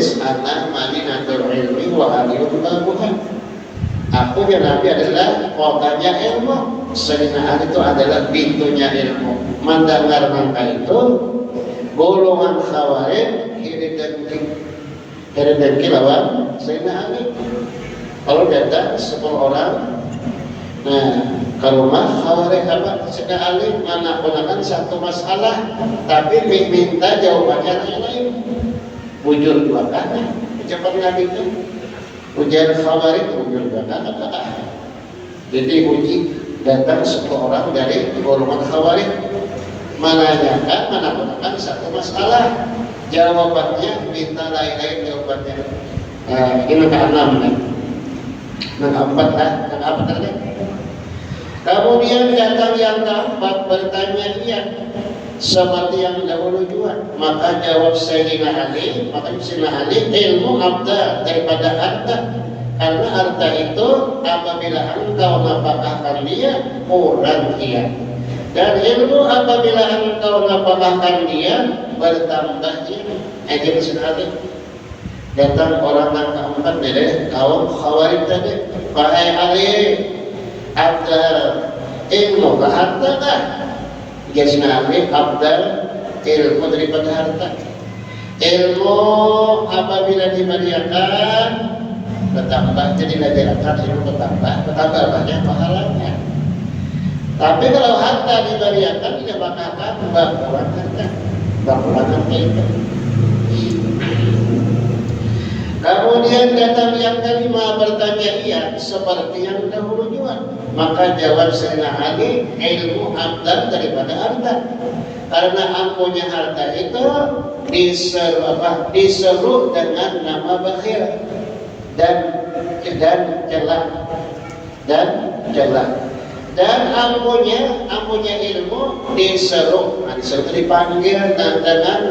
ditulis ana madinatul ilmi wa aliyun babuha. Aku ya Nabi adalah kotanya ilmu. Sayyidina Ali itu adalah pintunya ilmu. Mendengar mangka itu golongan khawarij kiri dan lawan Sayyidina Ali. Kalau datang 10 orang, nah ke rumah khawarij apa Sayyidina Ali menggunakan satu masalah, tapi minta jawabannya yang lain. Bujur dua kali, ucapan Nabi itu. Ujian khawarij bujur dua kali. Jadi uji datang 10 orang dari golongan khawarij menanyakan menggunakan satu masalah. Jawabannya minta lain-lain jawabannya. Ini ke-6 kan? Yang keempat tadi. Kemudian datang yang keempat bertanya dia seperti yang dahulu juga. Maka jawab Sayyidina Ali, ilmu afdal daripada harta. Karena harta itu apabila engkau nafkahkan dia kurang dia. Dan ilmu apabila engkau nafkahkan dia bertambah dia. Jadi sekali datang orang yang keempat dari kaum khawarij tadi. Wahai Ali, afdal ilmu ke harta kan? Jadi Ali afdal ilmu daripada harta. Ilmu apabila dimariakan bertambah, jadi dirayakan ilmu bertambah banyak pahalanya. Tapi kalau harta dimariakan tidak bakal berkurang harta itu. Kemudian datang yang kelima bertanya ia seperti yang dahulu juga. Maka jawab Sayyidina Ali, ilmu afdal daripada harta. Karena ampunya harta itu diseru dengan nama bakhil dan celah. Dan ampunya ilmu diseru dipanggil dengan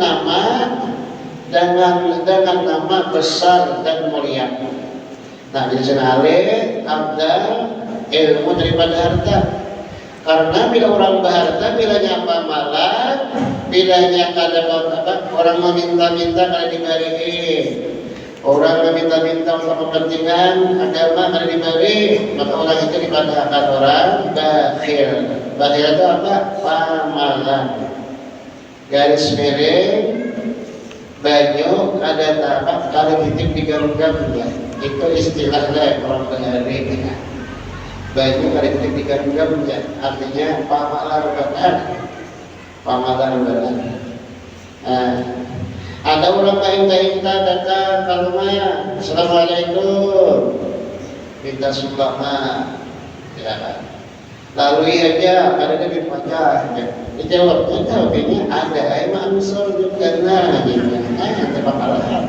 nama besar dan mulia. Nah, di sana afdal ilmu daripada harta. Karena bila orang berharta, bilanya pamalan, bilanya kada orang meminta-minta kada diberi. Orang meminta-minta untuk kepentingan agama kada diberi, maka orang itu dikatakan orang bakhil. Bakhil itu apa? Pamalan. Garis miring baju ada tapak kalau titik digenggam ya. Itu istilahnya orang berhari. Baju kalau titik digenggam ya. Artinya pamalan benar. Ada orang minta datang ke rumah, assalamualaikum, minta sumbangan, ya. Lalu aja ada lebih pacar, jawabnya ada, emang ansor juga nah, yang terpakalah.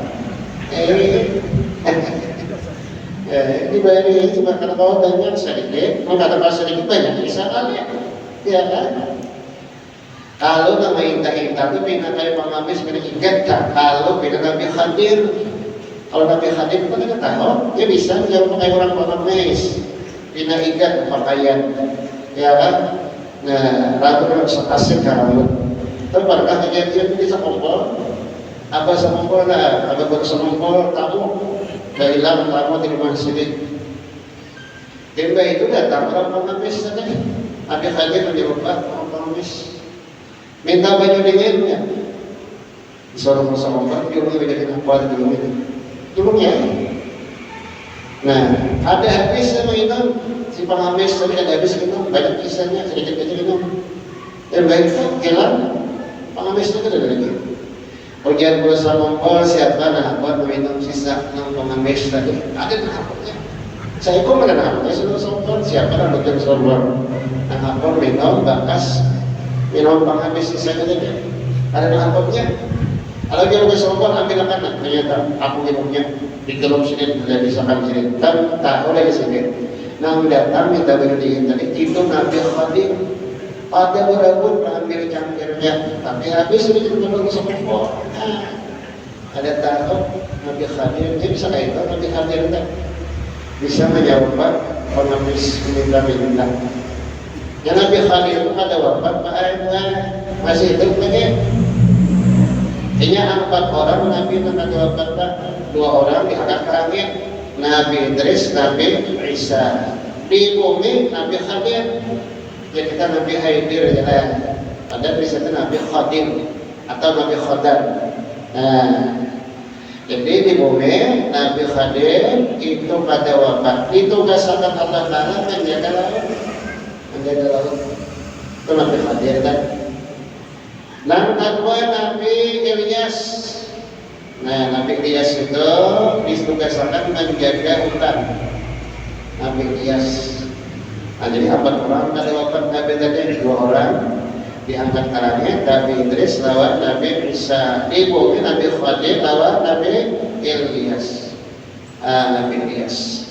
Dibayar ini cuma kata kau banyak sedikit, mau kata kau sedikit banyak bisa kali ya kan? Kalau nama inta-inta itu bina kayak pengamis bina ikat kan? Kalau bina Nabi Khadir, kalau Nabi Khadir itu kan tahu, dia bisa jauh pakai orang pengamis, bina ikat pakaian, ya kan? Nah, ragu asik kalau tapi pada kejadian bisa kumpul, apa semumpul lah, apa bersemumpul tamu, dah hilang tamu di rumah sini. Dia itu datang orang pengamis tadi, Nabi Khadir menjawab orang pengamis. Minta baju dinginnya, disuruh sama orang julungnya jadi apa julungnya. Nah, ada habis sama itu si pengamis tadi ada habis minum banyak kisahnya sedikit minum. Yang baik itu hilang pengamis itu ada lagi. Ujian berusaha mempol siapa buat meminum sisa pengamis tadi ada nampaknya. Saya pun ada nampaknya sudah sombong siapa nak ujian sombong. Nampaknya minum bakas. Minum pengamis sisanya tadi ada nampaknya. Kalau dia lebih sombong ambil makanan, ternyata aku minumnya di gelap sini tidak disahkan sini. Dan tak boleh di sini. Nah datang minta baju dingin tadi itu Nabi Khadir. Pada berebut ambil cangkirnya, tapi habis ini belum sombong. Ada tahu Nabi Khadir, dia bisa kayak itu Nabi Khadir tak bisa menjawab pengamis minta-minta. Yang Nabi Khadir itu ada wafat, masih hidup lagi. Hanya 4 orang Nabi yang ada wafat. dua orang diangkat ke langit, Nabi Idris, Nabi Isa. Di bumi Nabi Khadir, ya kita Nabi Haidir ya. Ada bisa Nabi Khadir atau Nabi Khadar. Nah, jadi di bumi Nabi Khadir itu pada wafat ditugaskan Allah Taala menjaga laut, itu Nabi Khadir kan. Dan kedua Nabi Ilyas. Nah, Nabi Ilyas itu ditugaskan menjaga hutan. Nabi Ilyas. Nah, jadi 4 orang ada wafat Nabi tadi, 2 orang diangkat ke langit, Nabi Idris lawan Nabi Isa. Di bumi Nabi Khadir lawan Nabi Ilyas. Nabi Ilyas.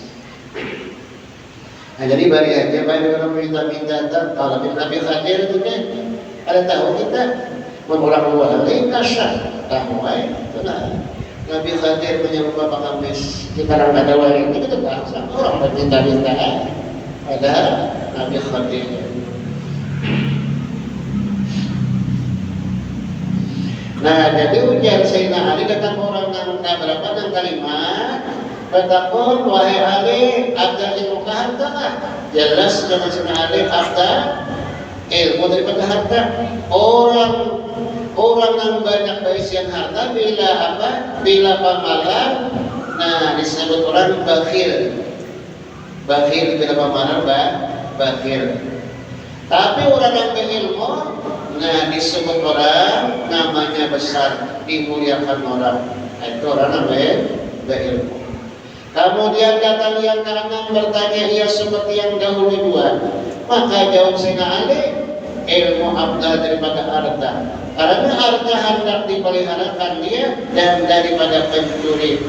Nah, jadi bari aja banyak orang minta kalau Nabi Khadir itu kan ada tahu kita orang kasar tahu itu nah Nabi Khadir menyerupa pengamis di karang ada wae itu bangsa orang berminta-minta pada Nabi Khadir. Nah, jadi ujar Sayyidina Ali datang orang yang berapa dan kalimat bertakun wahai Ali abdal ilmu harta lah. Jelas dengan Sayyidina Ali abdal ilmu daripada harta. Orang yang banyak berisian harta bila apa? Bila pamalan. Nah, disebut orang bakhil. Bakhil bila pamalan bakhil. Tapi orang yang berilmu, nah disebut orang namanya besar, dimuliakan orang. Itu orang namanya berilmu. Kemudian datang yang kanan bertanya ia seperti yang dahulu dua. Maka jawab Sayyidina Ali, ilmu abdal daripada harta. Karena harta hendak dipeliharakan dia dan daripada pencuri.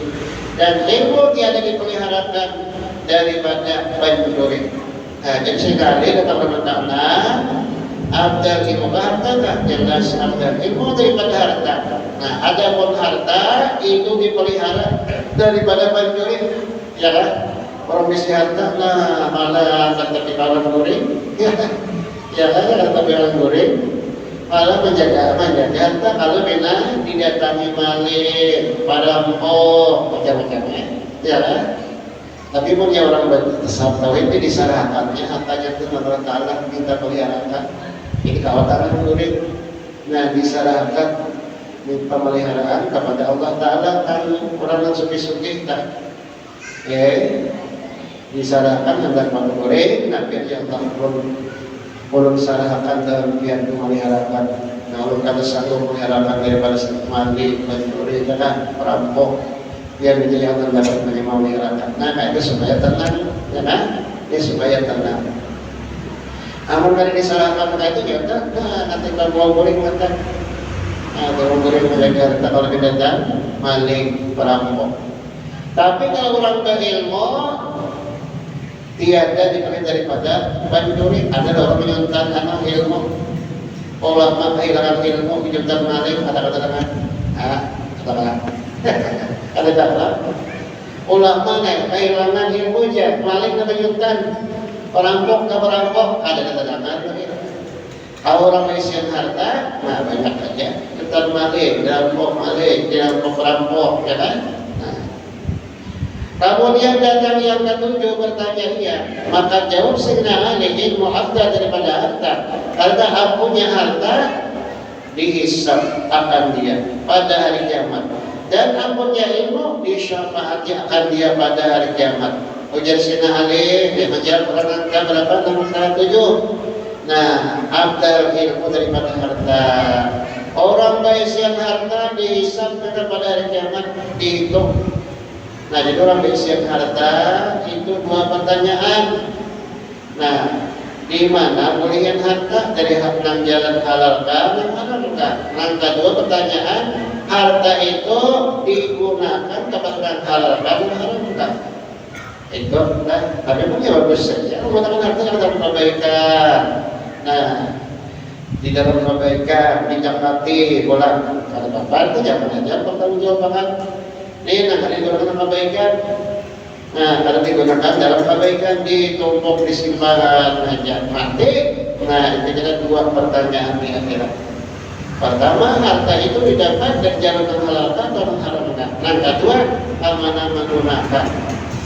Dan ilmu tiada dipeliharakan daripada pencuri. Nah, jadi sekali datang berkata, abdal ilmu harta tak jelas abdal ilmu daripada harta. Nah, adapun harta itu dipelihara daripada pencuri, ya kan? Orang misi harta, nah malah kata kawan goreng, ya kan? Kata kawan goreng, malah menjaga harta kalau benar didatangi maling, perampok, macam-macamnya, ya kan? Tapi pun ya orang besar tahu ini disarahkannya hartanya itu menurut Allah minta peliharakan. Ini kawatangan murid. Nah disarahkan pemeliharaan kepada Allah Taala kan orang yang suki-suki tak. Disarahkan hendak murid. Nabi yang tak belum sarahkan dalam pihak memeliharakan. Nah kalau kata satu memeliharakan daripada mandi mencuri kan perampok. Dia menjadi yang dapat memeliharakan. Nah, itu supaya tenang, ya kan? Dia supaya tenang. Amun kali disalahkan itu ya udah, nah nanti kalau goreng makan. Nah, kalau goreng menjaga harta kalau tidak maling perampok. Tapi kalau orang berilmu tiada dipilih daripada pencuri. Ada orang menyuntan anak ilmu. Ulama kehilangan ilmu menyuntan maling kata-kata kata-kata. Ada dalam ulama kehilangan ilmunya, maling ke penyuntan, perampok ke perampok, ada kata-kata. Kalau orang berisian harta, nah banyak aja. Ketan maling, perampok, perampok, ya kan? Nah. Kemudian datang yang ketujuh bertanya ia, maka jawab Sayyidina Ali ilmu abdal daripada harta. Karena punya harta dihisab akan dia pada hari kiamat. Dan ampunnya ilmu disyafaati akan dia pada hari kiamat. Ujar Sayyidina Ali, dia menjawab angka berapa? Nomor 7. Nah, abdal ilmu daripada harta. Orang berisian harta dihisab pada hari kiamat dihitung. Nah, jadi orang berisian harta itu 2 pertanyaan. Nah, di mana pemberian harta dari hak jalan halalkah dan halalkah? Yang kedua pertanyaan, harta itu digunakan kepada halalkah dan halalkah? Itu nah, tapi punya bagus saja menggunakan harta dalam kebaikan. Nah, di dalam kebaikan, bijak hati, bola. Kalau bapak itu jangan aja pertanggungjawaban. Ini nanti digunakan kebaikan. Nah, kalau digunakan dalam kebaikan ditumpuk disimpan aja mati. Nah, itu ada 2 pertanyaan di akhirat. Pertama, harta itu didapat dari jalan yang halal atau haram. haramkan. Yang kedua, amanah menggunakan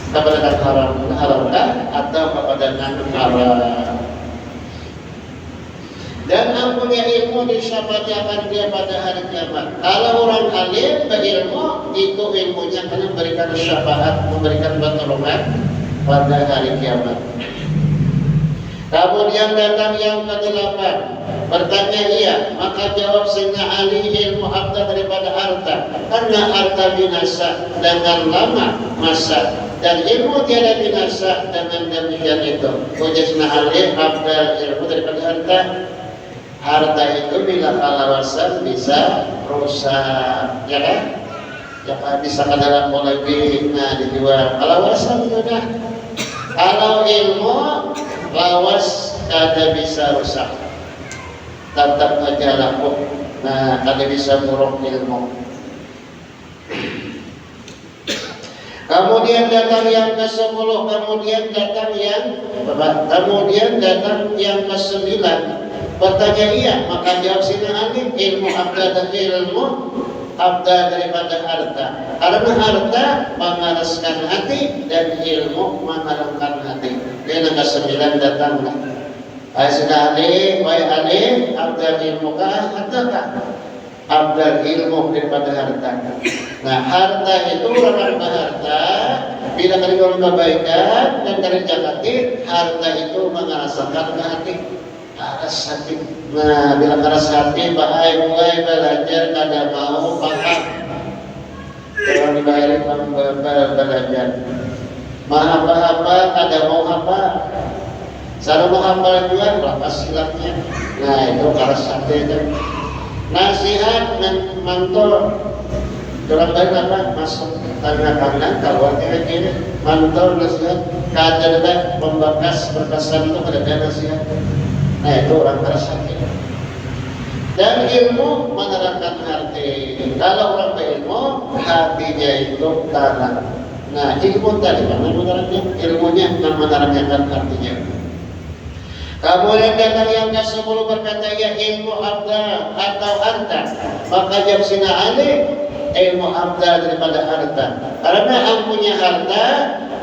kepada haramkan atau kepada haram. Dan ampunya ilmu disyafaatkan dia pada hari kiamat. Kalau orang alim berilmu, itu ilmunya akan memberikan syafaat, memberikan pertolongan pada hari kiamat. Kemudian datang yang ke-8, bertanya ia, maka jawab Sayyidina Ali, ilmu afdal daripada harta, karena harta binasa dengan lama masa, dan ilmu tiada binasa dengan demikian itu. Ujar Sayyidina Ali, afdal ilmu daripada harta. Harta itu bila kalawasan bisa rusak, ya kan? Ya kan, bisa kadang lebih, nah dijual. Kalawasan itu dah. Kalau ilmu lawas kada bisa rusak, tetap aja laku. Nah, kada bisa buruk ilmu. Kemudian datang yang ke-10, kemudian datang yang ke-9. Bertanya ia, maka jawab Sayyidina Ali, ilmu abda dan ilmu abda daripada harta. Karena harta mengaraskan hati dan ilmu mengarahkan hati. Dia yang ke-9 datanglah. Sayyidina Ali, wahai Ali, abda ilmu kah harta kah? Abda ilmu daripada harta. Nah, harta itu orang berharta bila kerja kebaikan dan kerja hati, harta itu mengaraskan hati. Keras hati. Nah, bila keras hati, bahaya mulai belajar kada mau paham. Kalau dibayarin belajar. Maha apa kada mau apa. Cara mau hafal juga berapa silapnya. Nah, itu keras hati itu. Nasihat mantor. Orang lain apa? Masuk tengah kanan, keluar tengah kiri. Mantor nasihat. Kada ada membekas berkesan itu kada ada nasihat. Nah, itu orang keras hati. Dan ilmu menerangkan hati. Kalau orang berilmu, hatinya itu tenang. Nah, ilmu tadi mana menerangnya? Ilmunya menerangkan hatinya. Kemudian datang yang ke-10 berkata, ya ilmu abda atau harta. Maka jawab Sayyidina Ali, ilmu abda daripada harta. Karena ampunya harta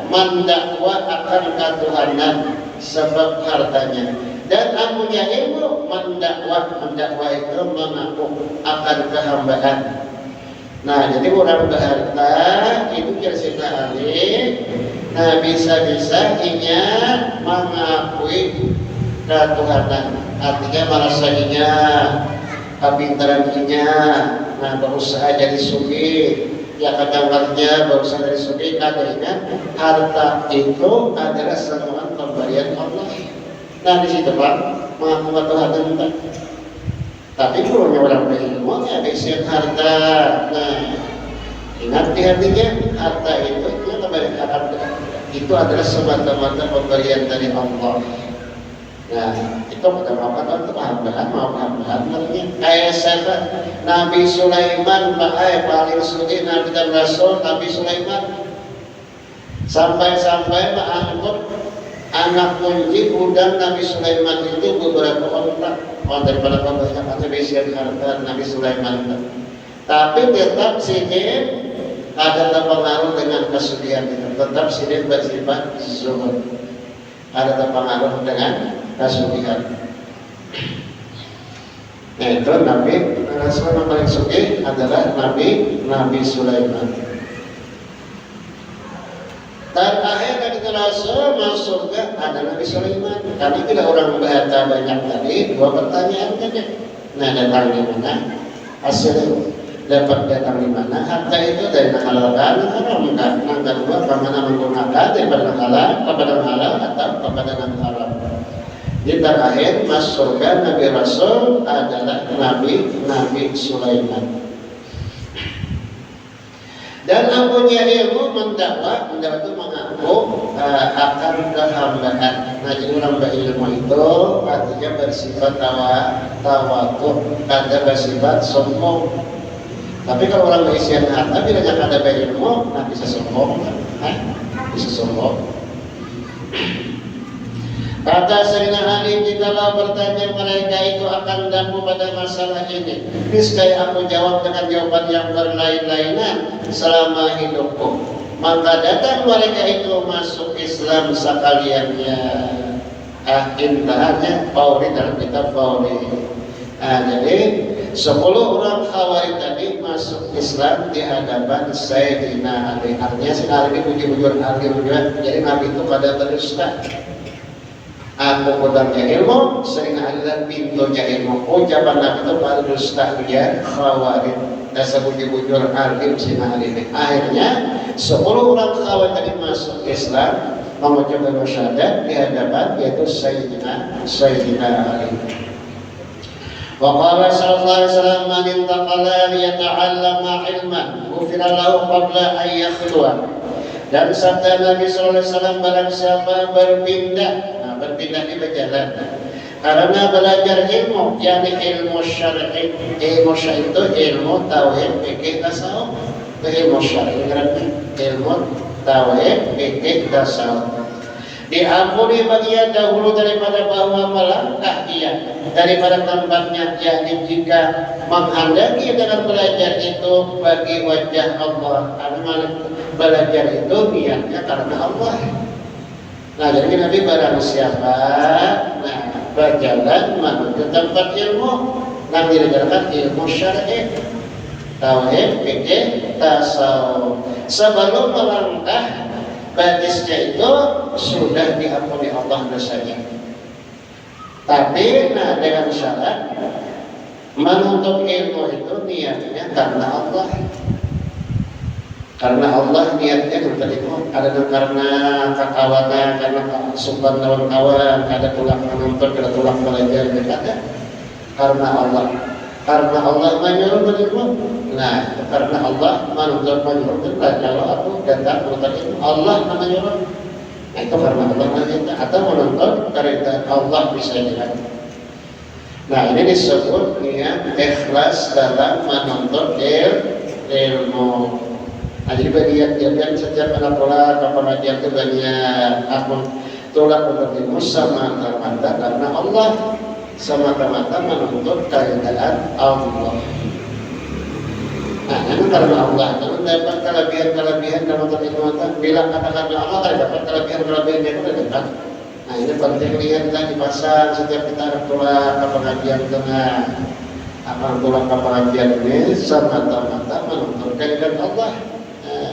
mendakwa akan ketuhanan sebab hartanya. Dan ampunya ilmu mendakwa itu mengaku akan kehambaan. Nah, jadi orang berharta itu kira-kira Ali. Nah, bisa-bisa ingat mengakui ketuhanan. Artinya merasa kepintaran nah berusaha jadi sugi. Ya kadang-kadang berusaha dari sugi, kadang harta itu adalah semua pemberian Allah. Nah, di situ Pak, mengaku Tuhan entah. Tapi perlunya orang berilmu ya isian harta. Nah, ingat di hatinya harta itu kembali harta itu adalah semata-mata pemberian dari Allah. Nah, itu pada makan untuk hambaan, mau hambaan namanya. Kayak siapa? Nabi Sulaiman, paling suci Nabi dan Rasul Nabi Sulaiman. Sampai-sampai mengangkut anak kunci udang Nabi Sulaiman itu beberapa orang daripada pemberian atau bisian harta Nabi Sulaiman. Tapi tetap sini ada terpengaruh dengan kesucian itu. Tetap sini bersifat zuhud. Ada terpengaruh dengan kesucian. Nah, itu Nabi Rasul yang paling suci adalah Nabi Sulaiman. Dan akhir dari Rasul masuk surga adalah Nabi Sulaiman. Karena tidak orang berharta banyak tadi, dua pertanyaan saja. Nah, datang di mana? Hasilnya dapat datang di mana? Harta itu dari halalkan atau haramkan. Yang kedua, bagaimana menggunakan daripada halal kepada halal atau kepada non halal. Di terakhir masuk surga Nabi Rasul adalah Nabi Sulaiman. Dan ampunya ilmu mendakwa itu mengaku akan kehambaan. Nah, jadi orang berilmu itu artinya bersifat tawatu, ada bersifat sombong. Tapi kalau orang berisian harta, bila ada berilmu, nah bisa sombong, bisa sombong. Kata Sayyidina Ali, jikalau bertanya mereka itu akan daku pada masalah ini, niscaya aku jawab dengan jawaban yang berlain-lainan selama hidupku. Maka datang mereka itu masuk Islam sekaliannya. Intahannya Fauri dalam kitab Fauri. Jadi 10 orang Khawarij tadi masuk Islam di hadapan Sayyidina Ali. Artinya Sayyidina Ali ini bujur-bujur Ali juga. Jadi Nabi itu pada berdusta. Aku kudangnya ilmu, Sayyidina Ali dan pintunya ilmu. Ucapan Nabi itu pada dusta dia Khawarij. Dasar bujur-bujur alim Sayyidina Ali ini. Akhirnya 10 orang Khawarij tadi masuk Islam, mengucapkan syahadat di hadapan yaitu Sayyidina Ali. Wa qala sallallahu alaihi wasallam man intaqala liyata'allama ilman ghufira lahu qabla an yakhluwa. Dan sabda Nabi sallallahu alaihi wasallam, barang siapa berpindah di berjalan karena belajar ilmu, yakni ilmu syar'i. Ilmu syar'i itu ilmu tauhid, fikih, tasawuf. Ilmu syar'i ilmu tauhid, fikih, tasawuf. Diampuni bagian dahulu daripada bahwa melangkah dia daripada tempatnya, yakni jika menghendaki dengan belajar itu bagi wajah Allah. Karena belajar itu niatnya karena Allah. Nah, jadi Nabi barang siapa berjalan menuju tempat ilmu, Nabi mengajarkan ilmu syar'i, tauhid, fikih, tasawuf. Sebelum melangkah batisnya itu sudah diampuni Allah dosanya. Tapi dengan syarat menuntut ilmu itu niatnya karena Allah. Karena Allah niatnya menuntut ilmu. Ada karena kekawanan, karena sumpah lawan kawan, ada tulang menuntut, ada tulang belajar, ada karena Allah. Karena Allah menyuruh menyuruh. Nah, karena Allah menuntut menyuruh. Kalau aku datang menuntut itu Allah menyuruh. Nah, itu karena Allah menyuruh. Atau menuntut karena Allah bisa jalan. Nah, ini disebut niat ikhlas dalam menuntut ilmu. Nah, jadi bagian setiap anak tolak pengajian itu banyak akun tolak menuntut ilmu semata-mata karena Allah. Semata-mata menuntut keadaan Allah. Nah, itu karena Allah. Kalau dapat kelebihan dalam kenikmatan, bila katakan Allah kan dapat kelebihan itu dapat. Nah, ini penting lihatlah dipasang setiap kita keluar ke pengajian tengah. Akan pulang ke pengajian ini semata-mata menuntut keadaan Allah. Nah,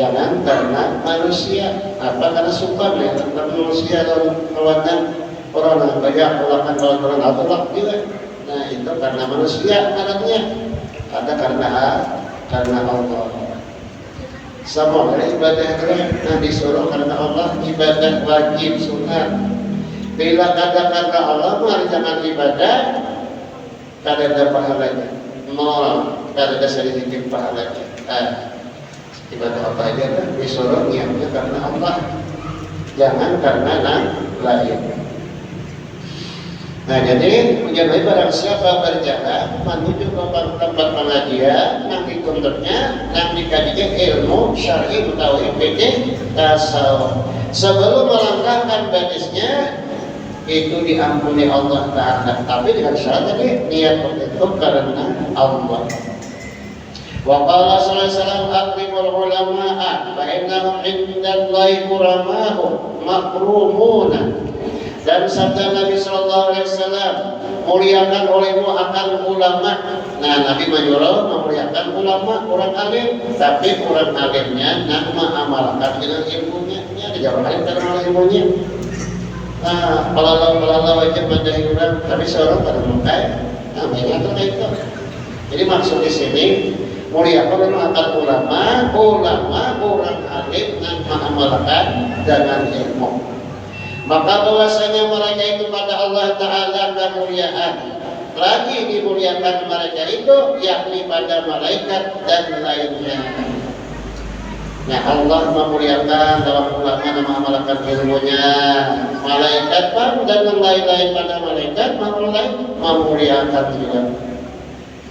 jangan karena manusia. Karena sumpah ya, karena manusia dalam kawanan. Orang banyak melakukan kawan-kawan Allah juga. Nah, itu karena manusia anaknya. Ada karena Allah. Sama dari ibadah nah disuruh karena Allah, ibadah wajib sunat. Bila kata karena Allah, mari jangan ibadah, kada ada pahalanya. Nol, kada ada sedikit pahalanya. Ibadah apa aja kan disuruh niatnya karena Allah, jangan karena lain. Nah, jadi ujian barang siapa berjalan menuju ke tempat pengajian yang dituntutnya, yang dikajinya ilmu syar'i, tauhid, fikih, tasawuf. Sebelum melangkahkan batisnya itu diampuni Allah Ta'ala. Tapi dengan syarat tadi niat itu karena Allah. Wa qala sallallahu alaihi wasallam aqrimul ulama'a fa innahum 'indallahi kurama'u makrumuna. Dan sabda Nabi Sallallahu Alaihi Wasallam, muliakan olehmu akan ulama. Nah, Nabi menyuruh memuliakan ulama, orang alim, tapi orang alimnya nak mengamalkan dengan ilmunya. Dijawab alim karena ilmunya. Nah, pelala wajib menjadi orang, tapi seorang pada mukai. Nah, banyak itu. Jadi maksud di sini muliakan akan ulama orang alim yang mengamalkan dengan ilmu. Maka bahwasanya mereka itu pada Allah Ta'ala kemuliaan. Lagi dimuliakan mereka itu yakni pada malaikat dan lainnya. Nah, Allah memuliakan dalam ulama dan mengamalkan ilmunya. Malaikat pun dan lain-lain pada malaikat memuliakan juga.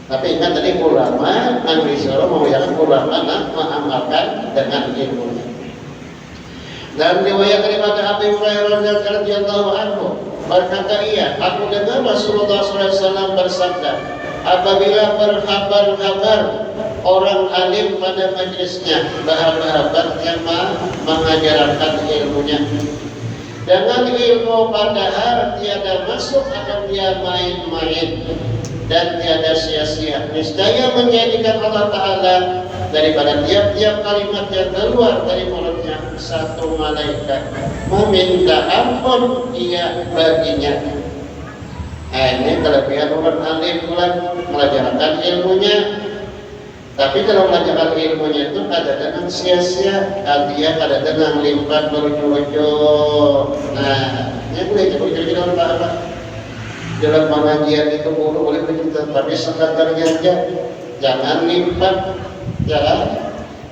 Tapi ingat tadi ulama yang disuruh memuliakan ulama dan mengamalkan dengan ilmunya. Dan riwayat daripada Abu Hurairah radhiyallahu anhu berkata ia, aku dengar Rasulullah SAW bersabda, apabila berhabar-habar orang alim pada majlisnya, berhabar yang mengajarkan ilmunya, dengan ilmu padahal tiada masuk atau dia main-main dan tiada sia-sia, niscaya menjadikan Allah Ta'ala daripada tiap-tiap kalimat yang keluar dari mulutnya satu malaikat meminta ampun ia baginya. Ini kelebihan orang alim melajarkan ilmunya. Tapi kalau melajarkan ilmunya itu kadang-kadang sia-sia, dia kadang-kadang limpah merujuk-rujuk. Nah, ini boleh jadi orang apa? Dalam pengajian itu boleh begitu, tapi sekadarnya aja, jangan limpah, ya,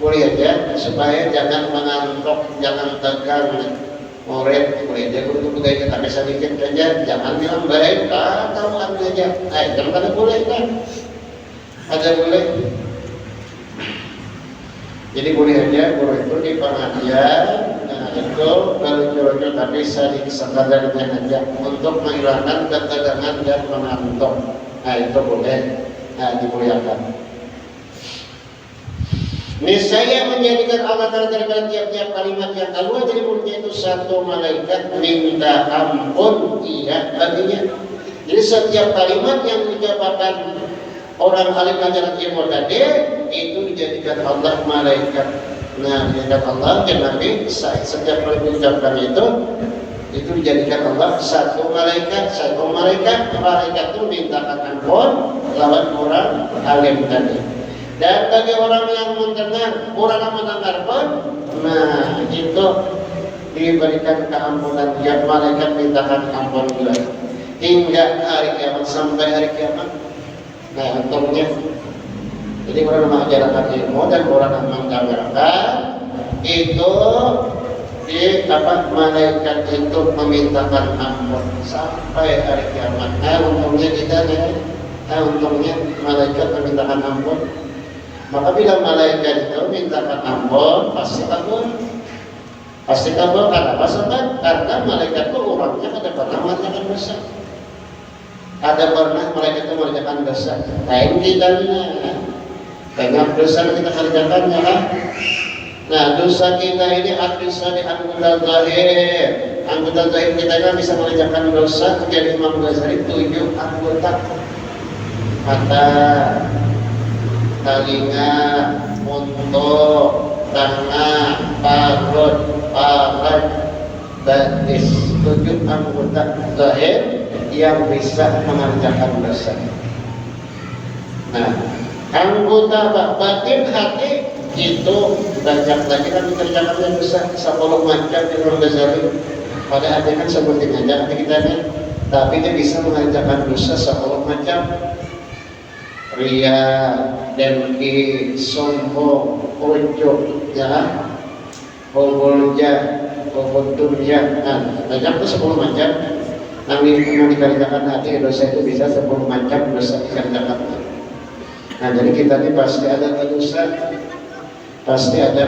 boleh aja supaya jangan mengantuk, jangan tegang. Murid boleh aja guru budaya tapi sedikit aja, jangan bilang baik, tahu aja. Jangan ada boleh kan? Ada boleh. Jadi boleh aja guru itu di pengajian, itu berujuk-ujuk tapi sedikit sekadarnya aja untuk menghilangkan ketegangan dan mengantuk. Itu boleh, dimuliakan. Niscaya menjadikan Allah Ta'ala daripada tiap-tiap kalimat yang keluar dari mulutnya itu satu malaikat minta ampun ia baginya. Jadi setiap kalimat yang diucapkan orang alim ajaran ilmu tadi itu dijadikan Allah malaikat. Nah, dijadikan Allah dan Nabi setiap kali diucapkan itu dijadikan Allah satu malaikat itu mintakan ampun lawan orang alim tadi. Dan bagi orang yang mendengar, orang yang mendengar pun, nah itu diberikan keampunan, yang malaikat mintakan ampun juga hingga hari kiamat, sampai hari kiamat. Nah, untungnya jadi orang yang mengajarkan ilmu dan orang yang mendengarkan itu malaikat itu memintakan ampun sampai hari kiamat. Untungnya kita untungnya malaikat memintakan ampun. Maka bila malaikat itu mintakan ampun, pasti kabul. Pasti kabul karena apa? Karena malaikat itu orangnya ada pernah mengerjakan dosa. Ada pernah malaikat itu mengerjakan dosa. Lain kita banyak dosa kita kerjakan ya kan? Nah, dosa kita ini dosa di anggota zahir. Anggota zahir kita kan bisa mengerjakan dosa. Jadi Imam Ghazali 7 anggota: mata, telinga, untuk, tangan, perut, parat, batis. 7 anggota zahir yang bisa mengerjakan dosa. Nah, anggota batin hati itu banyak lagi kan mengerjakan dosa 10 macam di Imam Ghazali. Pada hati kan seperti aja hati kita nih, tapi dia bisa mengerjakan dosa 10 macam. Ria, dengki, sombong, ujub, ya, hubulja, hubudurja, banyak itu 10 macam. Yang dikerjakan hati dosa itu bisa 10 macam dosa dikerjakan. Nah, jadi kita ini pasti ada dosa, pasti ada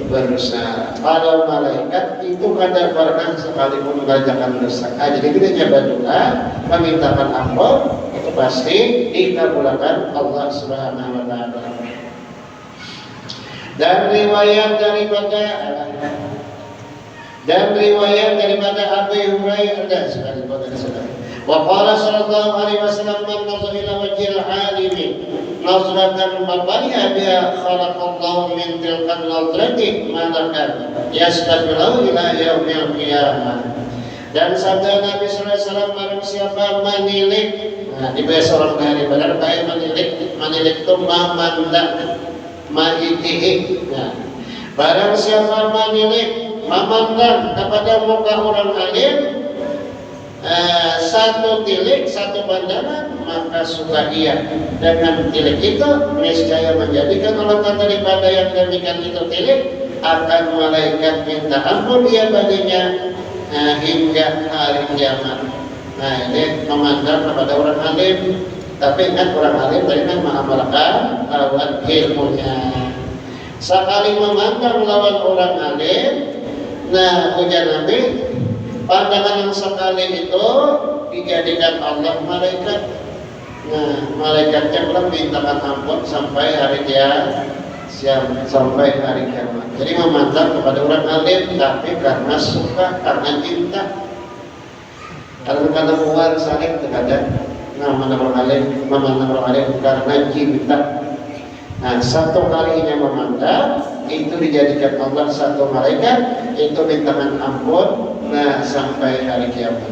berdosa. Kalau malaikat itu kadang pernah sekalipun mengerjakan dosa. Jadi kita berdoa memintakan ampun, itu pasti dikabulkan Allah Subhanahu wa Ta'ala. Dan riwayat daripada Abu Hurairah wa qala sallallahu alaihi wasallam man nazara ila wajhil alimi nazratan mabaniya biha khalaqallahu min tilkan nazrati malakan yastabilu ila yaumil qiyamah. Dan sabda Nabi sallallahu alaihi wasallam, barang siapa menilik, di bahasa orang kaya benar kaya menilik itu mamanda maitihi. Barang siapa menilik memandang kepada muka orang alim satu tilik, satu pandangan, maka suka ia dengan tilik itu niscaya menjadikan Allah daripada yang demikian itu tilik akan malaikat minta ampun ia baginya hingga hari kiamat. Nah, ini memandang kepada orang alim, tapi ingat orang alim tadi kan mengamalkan lawan ilmunya. Sekali memandang lawan orang alim, Nah, ujar Nabi, pandangan yang sekali itu dijadikan Allah malaikat. Nah, malaikatnya belum mintakan ampun sampai hari kiamat, sampai hari kiamat. Jadi memandang kepada orang alim, tapi karena suka, karena cinta. Kalau kata luar saling terkadang nama orang alim, memandang orang alim karena cinta. Nah, satu kalinya memandang itu dijadikan Allah satu malaikat, itu mintakan ampun. Nah, sampai hari kiamat.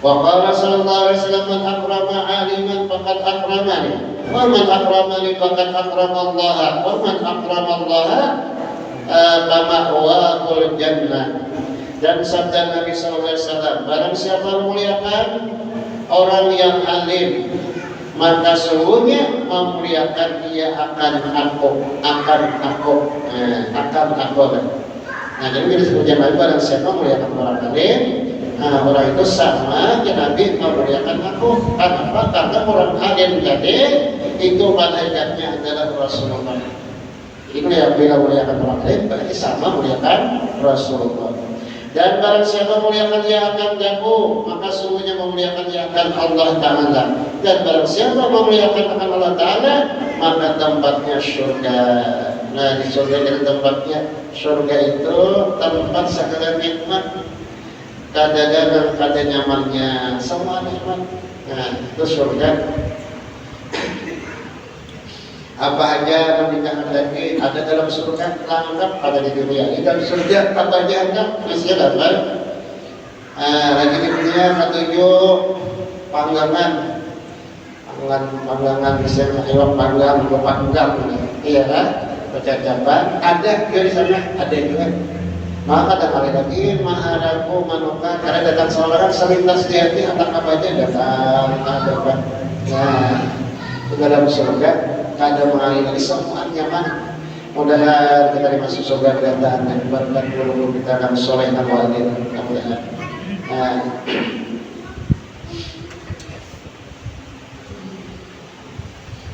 Wa qala sallallahu alaihi wasallam, man akrama aliman faqad akramani, wa man akramani faqad akrama Allah, wa man akrama Allah fama'wahul jannah. Dan sabda Nabi sallallahu alaihi wasallam, barang siapa memuliakan orang yang alim, maka sungguhnya memuliakan dia akan aku. Nah, jadi disebutnya Nabi, barang siapa memuliakan orang alim, nah, orang itu sama ya Nabi memuliakan aku. Kenapa? Karena orang alim jadi itu malaikatnya adalah Rasulullah. Ini yang bila muliakan orang alim berarti sama muliakan Rasulullah. Dan barang siapa memuliakan dia akan jauh, maka sungguhnya memuliakan dia akan Allah Ta'ala. Dan barang siapa memuliakan akan Allah Ta'ala, maka tempatnya surga. Nah, di surga jadi tempatnya. Surga itu tempat segala nikmat. Kadang-kadang ada nyamannya, semua nikmat. Nah, itu surga. Apa aja yang lagi ada dalam surga lengkap ada di dunia. Di dalam surga apa aja lengkap masih ada. Lagi di dunia ketujuh panggangan misalnya hewan panggang, iya kan? Percakapan ada di sana, ada juga. Maka ada lagi maharaku manuka karena datang seorang selintas di hati apa aja datang ada kan. Nah, di dalam surga ada mengalir lagi semua nyaman. Mudah-mudahan kita dimasuk surga kedatangan dan berkat guru kita dan soleh dan walid. Mudah-mudahan.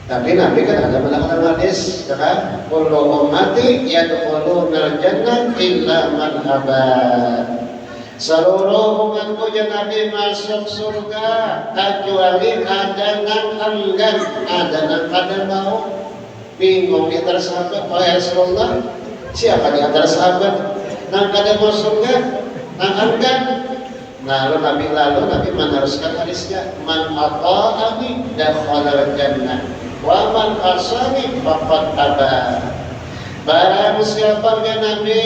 Tapi Nabi kan ada dalam hadis, kan? Kullu ummati yadkhulunal jannah illa man aba. Seluruh umatku ya Nabi masuk surga kecuali ada yang enggan, ada yang kada mau. Bingung di antara sahabat, oh ya Rasulullah, siapa di antara sahabat yang kada mau surga, yang enggan? Lalu Nabi meneruskan hadisnya, man ata'ani dakhala jannah wa man asani faqad aba. Barang siapa yang Nabi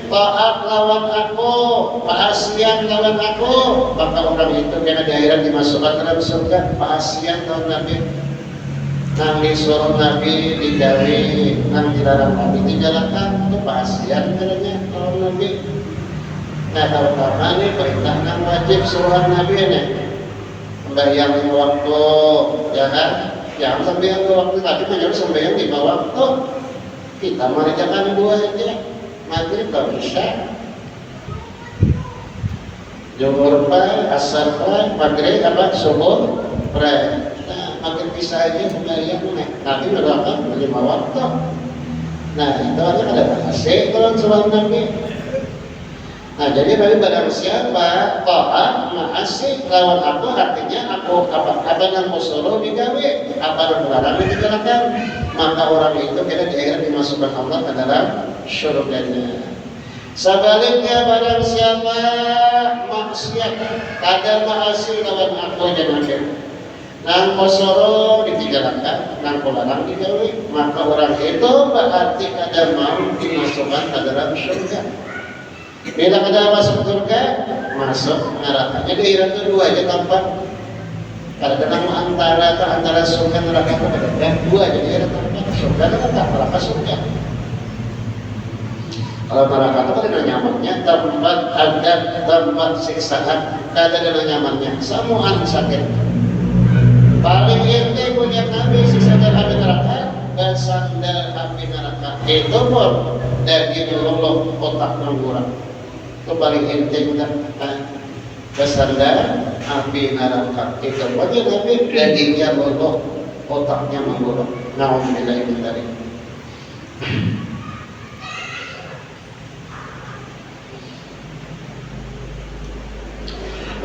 taat lawan aku, maasiat lawan aku, maka orang itu kena di akhirat dimasukkan ke dalam surga. Maasiat lawan Nabi, nang disuruh Nabi digawe, nang dilarang Nabi dijalankan, itu maasiat namanya lawan Nabi. Nah, terutama ini perintah nang wajib suruhan Nabi ini, sembahyang lima waktu, ya kan? Jangan sembahyang dua waktu, tapi menyuruh sembahyang 5 waktu. Kita mengerjakan 2 aja, maghrib atau isya, zuhur pa, asar pa, maghrib apa subuh, nah maghrib isya aja sembahyang nih. Nabi berapa? 5 waktu. Nah itu aja ada bahasa kalau suruh Nabi. Nah jadi bagi barang siapa taat ma'asih lawan aku, artinya aku apa yang kusuruh digawe, apa yang melarang dijalankan, maka orang itu kena di akhirat dimasukkan Allah ke dalam surganya. Sebaliknya barang siapa maksiat kada ma'asih lawan aku jangan nang kusuruh dijalankan, nang kularang digawe, maka orang itu berarti kada mau dimasukkan ke dalam surga. Bila kada masuk surga, masuk neraka. Jadi akhirat itu 2 aja tempat. Kadang-kadang antara surga neraka itu ada 2 aja akhirat tempat. Surga kan neraka surga. Kalau neraka itu ada nyamannya, tempat adab, tempat siksaan, kada ada nyamannya. Semua sakit. Paling inti punya Nabi siksa api neraka dan sandal api neraka. Itu pun daging luluh otak mengurang. Itu paling inti udah kesandar api neraka. Itu wajib Nabi dagingnya luluh, otaknya menggulung. Nauzubillah min dzalik.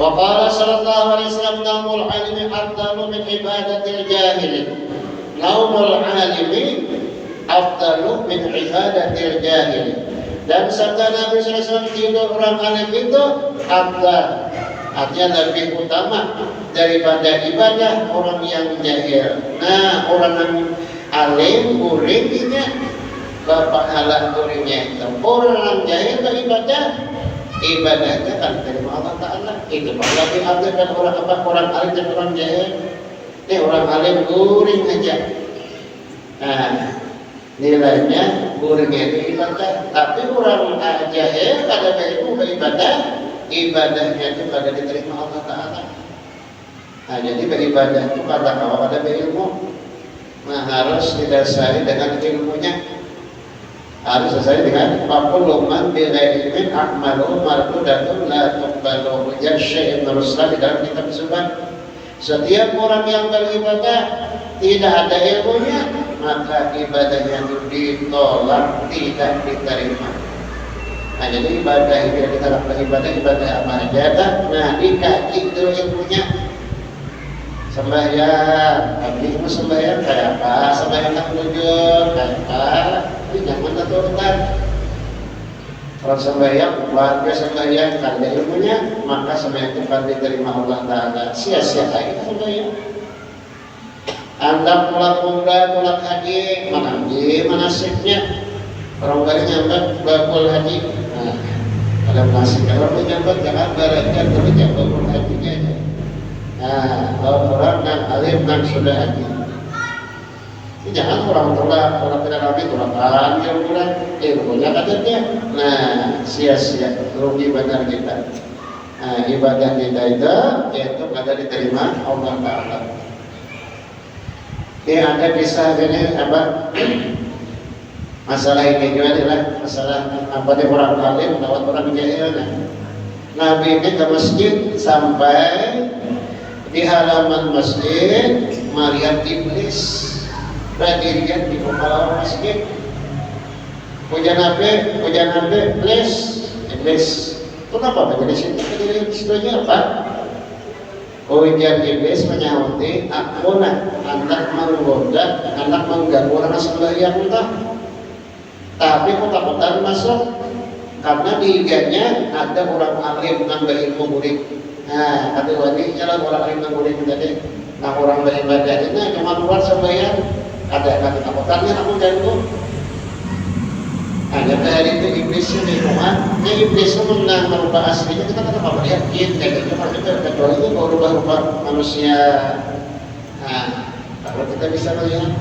Wa qala sallallahu alaihi wasallam naumul alimi afdalu min ibadatil jahili. Naumul alimi afdalu min ibadatil jahili. Dan sabda Nabi SAW, tidur orang alim itu afdal, artinya lebih utama daripada ibadah orang yang jahil. Nah, orang yang alim guringnya pahala guringnya itu. Orang yang jahil beribadah, ibadahnya kan dari Allah Ta'ala. Itu malah lebih afdal dan orang alim dan orang jahil. Ini orang alim guring aja. Nah, nilainya guringnya itu ibadah. Tapi orang jahil kada berilmu beribadah, ibadahnya itu kada diterima Allah Ta'ala. Nah, jadi beribadah itu kata kalau kada berilmu, nah harus didasari dengan ilmunya. Harus didasari dengan fakul man bila ilmin akmalu mardudatun la tuqbalu ujar Syekh Ibn Ruslan di dalam kitab Subhan. Setiap orang yang beribadah tidak ada ilmunya, maka ibadahnya itu ditolak, tidak diterima. Nah, jadi ibadah itu kita lakukan ibadah apa aja. Nah, dikaji itu ilmunya. Sembahyang, tapi mau sembahyang kayak apa? Sembahyang tak jujur kayak apa? Ini jangan terturutan. Kalau sembahyang, warga sembahyang ada ilmunya, maka sembahyang itu akan diterima Allah Ta'ala. Sia-sia kita sembahyang. Anda pulang umrah, pulang haji, manasiknya. Orang balik nyambat bakul haji. Nah, ada manasik. Kalau nyambat jangan barakan, tapi jangan bakul hajinya aja. Nah, kalau orang yang alim dan sudah haji, ini jangan orang tidak kami tulakan ilmunya katanya. Nah, sia-sia, rugi benar kita. Nah, ibadah kita itu kada diterima Allah Ta'ala. Ini ada kisah ini apa? Masalah ini juga adalah masalah apa dia orang alim lewat orang jahil. Nabi ini ke masjid sampai di halaman masjid melihat iblis berdirian di kepala masjid. Hujan apa? Iblis. Kenapa berdiri situ? Berdiri di situ apa? Hujan iblis menyauti, aku anak menggoda, anak mengganggu orang sembahyang entah. Tapi ketakutan masuk karena di higanya ada orang alim yang berilmu murid. Nah, kata wali jalan orang alim yang murid tadi. Nah, orang beribadah ini cuma keluar sembahyang, ada ketakutannya namun ganggu. Nah, dari itu iblis ini rumah, iblis itu merubah aslinya kita kan apa yakin kayak gitu kan kita kecuali itu mau rubah manusia. Nah, kalau kita bisa melihat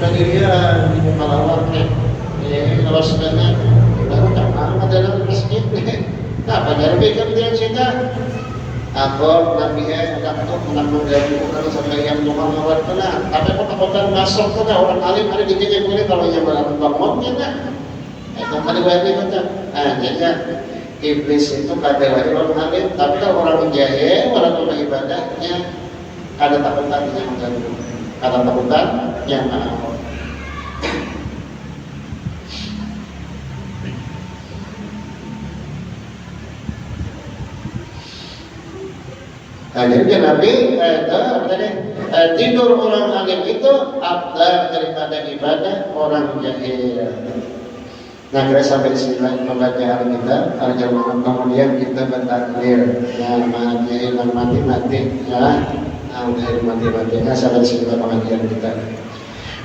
pendirian di Malawaknya, kalau sebenarnya baru datang dalam masjid. Nah, pada mereka dia cerita, aku Nabi untuk mengganggu kalau sampai yang Tuhan mawar kena. Tapi kota-kota masuk tu dah orang alim ada di sini boleh kalau yang bangunnya dah. Itu kali wajib kata. Jadi iblis itu kada wajib orang alim, tapi kalau orang jahil, orang ibadahnya ada takutan yang mengganggu. Ada takutan yang mengganggu. Nah, jadi Nabi tidur orang alim itu afdal daripada ibadah orang jahil. Nah, kira sampai di sini membaca hari kita, hari jamaah kemudian kita bertakbir. Ya, mati ya. Mati. Nah, sampai di sini pengajian kita.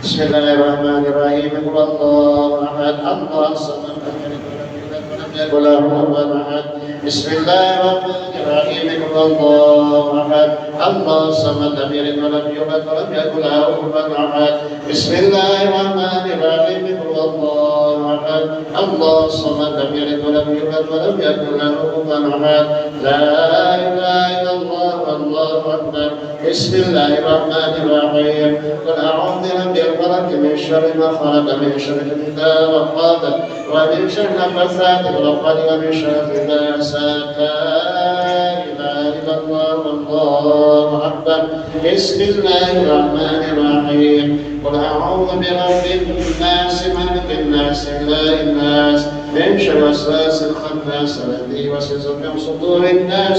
Bismillahirrahmanirrahim. Allahu ahad, Allahu samad, lam yakul lahu kufuwan ahad. Bismillahirrahmanirrahim. Allahu ahad, Allahu samad, lam yalid wa lam yulad wa lam yakul lahu kufuwan ahad. Bismillahirrahmanirrahim. Allahu ahad, Allahu samad, lam yalid wa lam yulad wa lam yakul lahu kufuwan ahad. La ilaha illallah, Allahu akbar. Bismillahirrahmanirrahim. Qul a'udzu birabbil falaq min syarri ma khalaq, min syarri ma khalaq, wa min syarri nafasati fil 'uqad, wa min syarri ghasiqin idza hasad. La ilaha illallah, Allahu الله أكبر. بسم الله الرحمن الرحيم. قل أعوذ برب الناس ملك الناس إله الناس من شر الوسواس الخناس الذي يوسوس في صدور الناس